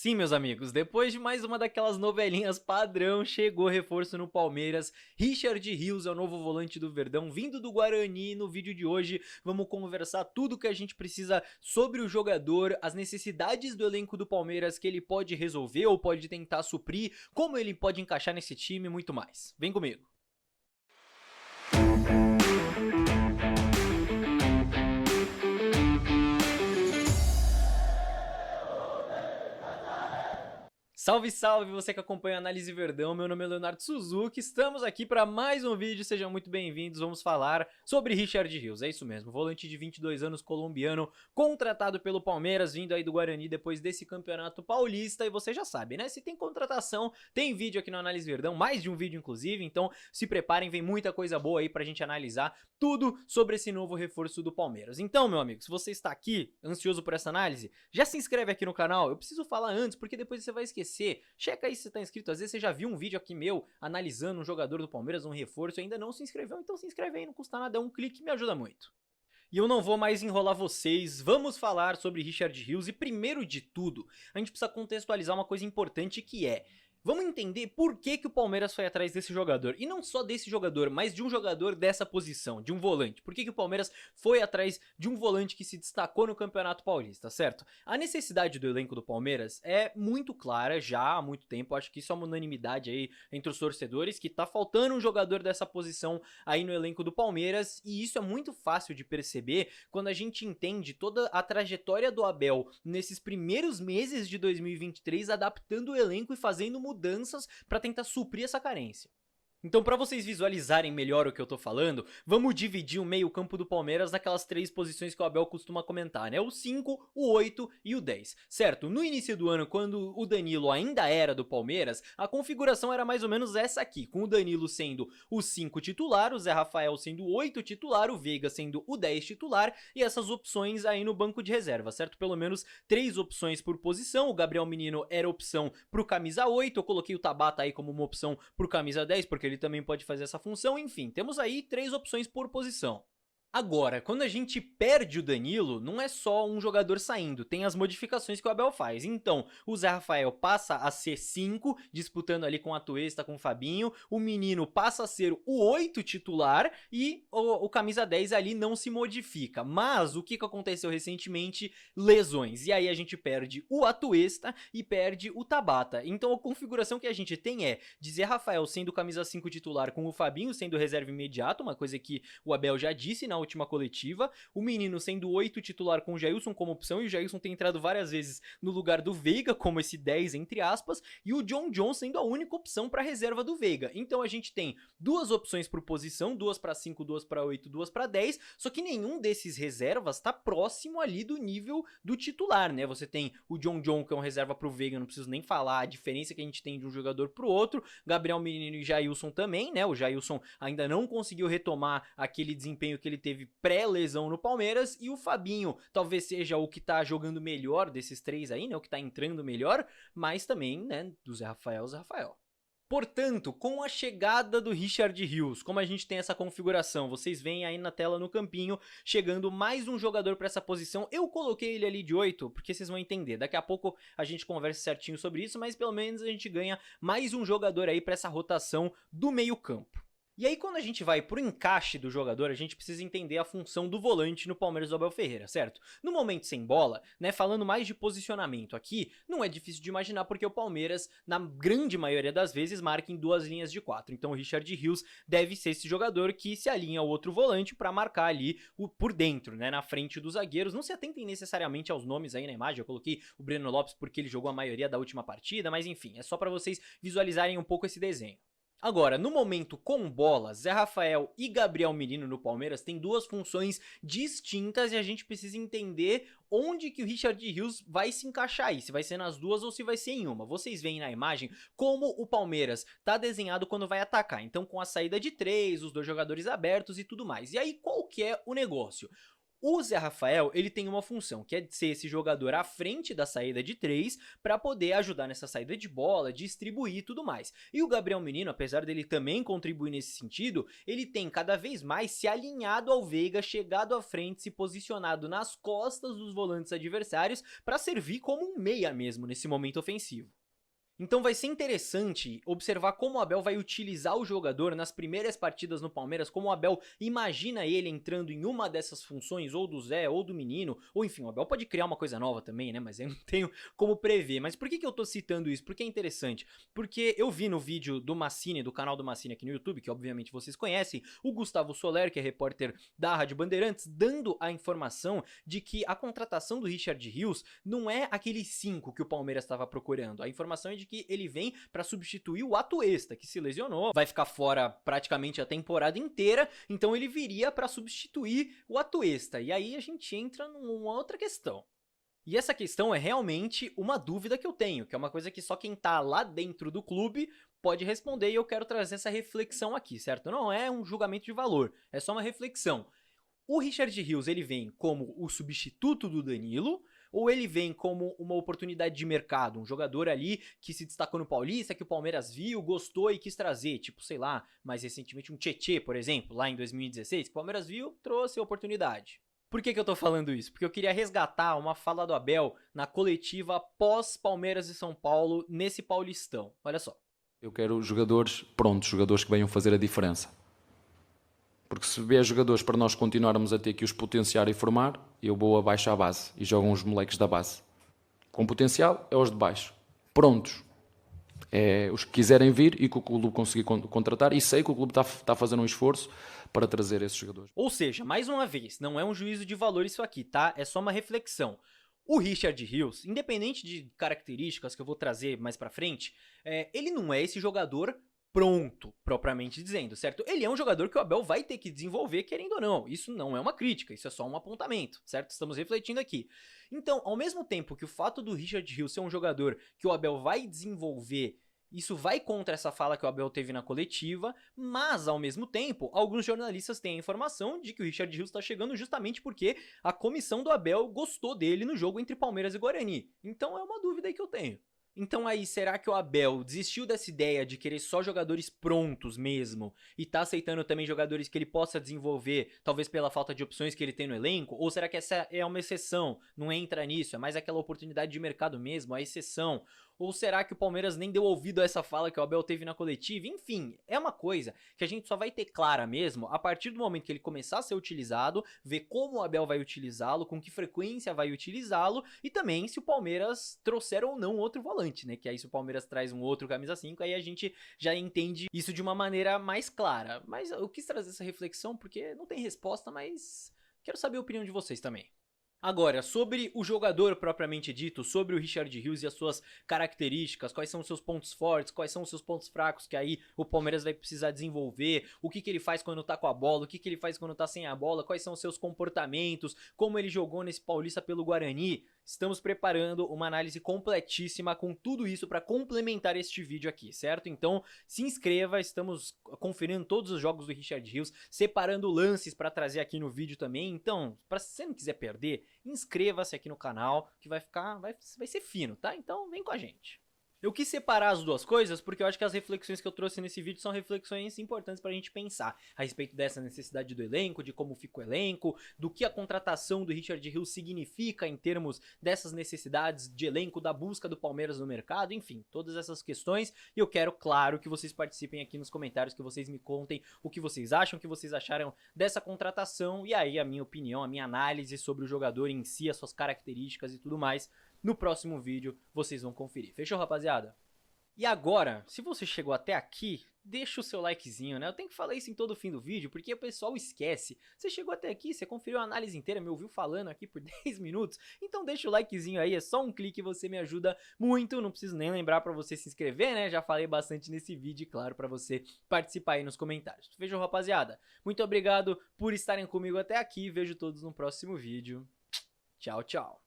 Sim, meus amigos, depois de mais uma daquelas novelinhas padrão, chegou reforço no Palmeiras. Richard Rios é o novo volante do Verdão, vindo do Guarani. No vídeo de hoje vamos conversar tudo que a gente precisa sobre o jogador, as necessidades do elenco do Palmeiras que ele pode resolver ou pode tentar suprir, como ele pode encaixar nesse time e muito mais. Vem comigo. Salve, salve, você que acompanha a Análise Verdão, meu nome é Leonardo Suzuki, estamos aqui para mais um vídeo, sejam muito bem-vindos, vamos falar sobre Richard Rios, é isso mesmo, volante de 22 anos colombiano, contratado pelo Palmeiras, vindo aí do Guarani depois desse campeonato paulista, e você já sabe, né, se tem contratação, tem vídeo aqui no Análise Verdão, mais de um vídeo inclusive, então se preparem, vem muita coisa boa aí pra gente analisar tudo sobre esse novo reforço do Palmeiras. Então, meu amigo, se você está aqui, ansioso por essa análise, já se inscreve aqui no canal, eu preciso falar antes, porque depois você vai esquecer. Checa aí se você tá inscrito, às vezes você já viu um vídeo aqui meu analisando um jogador do Palmeiras, um reforço e ainda não se inscreveu, então se inscreve aí, não custa nada, é um clique, me ajuda muito. E eu não vou mais enrolar vocês, vamos falar sobre Richard Rios e primeiro de tudo, a gente precisa contextualizar uma coisa importante que é: vamos entender por que o Palmeiras foi atrás desse jogador, e não só desse jogador, mas de um jogador dessa posição, de um volante. Por que o Palmeiras foi atrás de um volante que se destacou no Campeonato Paulista, certo? A necessidade do elenco do Palmeiras é muito clara já há muito tempo, acho que isso é uma unanimidade aí entre os torcedores, que tá faltando um jogador dessa posição aí no elenco do Palmeiras, e isso é muito fácil de perceber quando a gente entende toda a trajetória do Abel nesses primeiros meses de 2023, adaptando o elenco e fazendo mudanças para tentar suprir essa carência. Então, para vocês visualizarem melhor o que eu tô falando, vamos dividir o meio-campo do Palmeiras naquelas três posições que o Abel costuma comentar, né? O 5, o 8 e o 10, certo? No início do ano, quando o Danilo ainda era do Palmeiras, a configuração era mais ou menos essa aqui, com o Danilo sendo o 5 titular, o Zé Rafael sendo o 8 titular, o Veiga sendo o 10 titular e essas opções aí no banco de reserva, certo? Pelo menos 3 opções por posição, o Gabriel Menino era opção pro camisa 8, eu coloquei o Tabata aí como uma opção pro camisa 10, porque ele também pode fazer essa função, enfim, temos aí 3 opções por posição. Agora, quando a gente perde o Danilo, não é só um jogador saindo, tem as modificações que o Abel faz. Então, o Zé Rafael passa a ser 5, disputando ali com a Atuesta, com o Fabinho, o Menino passa a ser o 8 titular e o camisa 10 ali não se modifica. Mas o que aconteceu recentemente? Lesões. E aí a gente perde o Atuesta e perde o Tabata. Então a configuração que a gente tem é de Zé Rafael sendo camisa 5 titular, com o Fabinho sendo reserva imediato, uma coisa que o Abel já disse na última coletiva, o Menino sendo 8 titular com o Jailson como opção, e o Jailson tem entrado várias vezes no lugar do Veiga como esse 10 entre aspas, e o John sendo a única opção para reserva do Veiga. Então a gente tem duas opções por posição, duas para 5, duas para 8, duas para 10, só que nenhum desses reservas está próximo ali do nível do titular, né? Você tem o John que é um reserva pro Veiga, não preciso nem falar a diferença que a gente tem de um jogador pro outro, Gabriel Menino e Jailson também, né? O Jailson ainda não conseguiu retomar aquele desempenho que ele teve pré-lesão no Palmeiras, e o Fabinho talvez seja o que tá jogando melhor desses três aí, né, o que tá entrando melhor, mas também, né, do Zé Rafael. Portanto, com a chegada do Richard Rios, como a gente tem essa configuração, vocês veem aí na tela no campinho, chegando mais um jogador para essa posição. Eu coloquei ele ali de 8, porque vocês vão entender, daqui a pouco a gente conversa certinho sobre isso, mas pelo menos a gente ganha mais um jogador aí para essa rotação do meio campo. E aí quando a gente vai pro encaixe do jogador, a gente precisa entender a função do volante no Palmeiras do Abel Ferreira, certo? No momento sem bola, né, falando mais de posicionamento aqui, não é difícil de imaginar porque o Palmeiras, na grande maioria das vezes, marca em duas linhas de 4. Então o Richard Rios deve ser esse jogador que se alinha ao outro volante para marcar ali por dentro, né, na frente dos zagueiros. Não se atentem necessariamente aos nomes aí na imagem, eu coloquei o Breno Lopes porque ele jogou a maioria da última partida, mas enfim, é só para vocês visualizarem um pouco esse desenho. Agora, no momento com bola, Zé Rafael e Gabriel Menino no Palmeiras têm duas funções distintas e a gente precisa entender onde que o Richard Rios vai se encaixar aí, se vai ser nas duas ou se vai ser em uma. Vocês veem na imagem como o Palmeiras tá desenhado quando vai atacar, então com a saída de 3, os dois jogadores abertos e tudo mais. E aí qual que é o negócio? O Zé Rafael, ele tem uma função, que é de ser esse jogador à frente da saída de 3 para poder ajudar nessa saída de bola, distribuir e tudo mais. E o Gabriel Menino, apesar dele também contribuir nesse sentido, ele tem cada vez mais se alinhado ao Veiga, chegado à frente, se posicionado nas costas dos volantes adversários para servir como um meia mesmo nesse momento ofensivo. Então vai ser interessante observar como o Abel vai utilizar o jogador nas primeiras partidas no Palmeiras, como o Abel imagina ele entrando em uma dessas funções, ou do Zé, ou do Menino, ou enfim, o Abel pode criar uma coisa nova também, né, mas eu não tenho como prever. Mas por que eu tô citando isso? Porque é interessante, porque eu vi no vídeo do Massini, do canal do Massini aqui no YouTube, que obviamente vocês conhecem, o Gustavo Soler, que é repórter da Rádio Bandeirantes, dando a informação de que a contratação do Richard Rios não é aquele 5 que o Palmeiras estava procurando. A informação é de que ele vem para substituir o Atuesta, que se lesionou, vai ficar fora praticamente a temporada inteira, então ele viria para substituir o Atuesta. E aí a gente entra numa outra questão. E essa questão é realmente uma dúvida que eu tenho, que é uma coisa que só quem tá lá dentro do clube pode responder, e eu quero trazer essa reflexão aqui, certo? Não é um julgamento de valor, é só uma reflexão. O Richard Rios, ele vem como o substituto do Danilo, ou ele vem como uma oportunidade de mercado, um jogador ali que se destacou no Paulista, que o Palmeiras viu, gostou e quis trazer, tipo, sei lá, mais recentemente um Tchê, por exemplo, lá em 2016, que o Palmeiras viu, trouxe a oportunidade. Por que eu tô falando isso? Porque eu queria resgatar uma fala do Abel na coletiva pós Palmeiras e São Paulo nesse Paulistão. Olha só. Eu quero jogadores prontos, jogadores que venham fazer a diferença. Porque se vier jogadores para nós continuarmos a ter que os potenciar e formar, eu vou abaixo à base e jogam os moleques da base. Com potencial é os de baixo. Prontos. É os que quiserem vir e que o clube conseguir contratar, e sei que o clube está a fazer um esforço para trazer esses jogadores. Ou seja, mais uma vez, não é um juízo de valor isso aqui, tá? É só uma reflexão. O Richard Rios, independente de características que eu vou trazer mais pra frente, ele não é esse jogador pronto, propriamente dizendo, certo? Ele é um jogador que o Abel vai ter que desenvolver, querendo ou não. Isso não é uma crítica, isso é só um apontamento, certo? Estamos refletindo aqui. Então, ao mesmo tempo que o fato do Richard Rios ser um jogador que o Abel vai desenvolver, isso vai contra essa fala que o Abel teve na coletiva, mas, ao mesmo tempo, alguns jornalistas têm a informação de que o Richard Rios está chegando justamente porque a comissão do Abel gostou dele no jogo entre Palmeiras e Guarani. Então é uma dúvida aí que eu tenho. Então aí, será que o Abel desistiu dessa ideia de querer só jogadores prontos mesmo e tá aceitando também jogadores que ele possa desenvolver, talvez pela falta de opções que ele tem no elenco? Ou será que essa é uma exceção, não entra nisso, é mais aquela oportunidade de mercado mesmo, a exceção? Ou será que o Palmeiras nem deu ouvido a essa fala que o Abel teve na coletiva? Enfim, é uma coisa que a gente só vai ter clara mesmo a partir do momento que ele começar a ser utilizado, ver como o Abel vai utilizá-lo, com que frequência vai utilizá-lo e também se o Palmeiras trouxer ou não outro volante, né? Que aí se o Palmeiras traz um outro camisa 5, aí a gente já entende isso de uma maneira mais clara. Mas eu quis trazer essa reflexão porque não tem resposta, mas quero saber a opinião de vocês também. Agora, sobre o jogador propriamente dito, sobre o Richard Rios e as suas características, quais são os seus pontos fortes, quais são os seus pontos fracos que aí o Palmeiras vai precisar desenvolver, o que ele faz quando tá com a bola, o que ele faz quando tá sem a bola, quais são os seus comportamentos, como ele jogou nesse Paulista pelo Guarani. Estamos preparando uma análise completíssima com tudo isso para complementar este vídeo aqui, certo? Então se inscreva, estamos conferindo todos os jogos do Richard Rios, separando lances para trazer aqui no vídeo também. Então, para se você não quiser perder, inscreva-se aqui no canal que vai ser fino, tá? Então vem com a gente. Eu quis separar as duas coisas porque eu acho que as reflexões que eu trouxe nesse vídeo são reflexões importantes pra gente pensar a respeito dessa necessidade do elenco, de como fica o elenco, do que a contratação do Richard Rios significa em termos dessas necessidades de elenco, da busca do Palmeiras no mercado, enfim, todas essas questões. E eu quero, claro, que vocês participem aqui nos comentários, que vocês me contem o que vocês acham, o que vocês acharam dessa contratação e aí a minha opinião, a minha análise sobre o jogador em si, as suas características e tudo mais. No próximo vídeo vocês vão conferir. Fechou, rapaziada? E agora, se você chegou até aqui, deixa o seu likezinho, né? Eu tenho que falar isso em todo fim do vídeo, porque o pessoal esquece. Você chegou até aqui, você conferiu a análise inteira, me ouviu falando aqui por 10 minutos, então deixa o likezinho aí, é só um clique e você me ajuda muito. Não preciso nem lembrar pra você se inscrever, né? Já falei bastante nesse vídeo, e claro, pra você participar aí nos comentários. Fechou, rapaziada? Muito obrigado por estarem comigo até aqui, vejo todos no próximo vídeo. Tchau, tchau.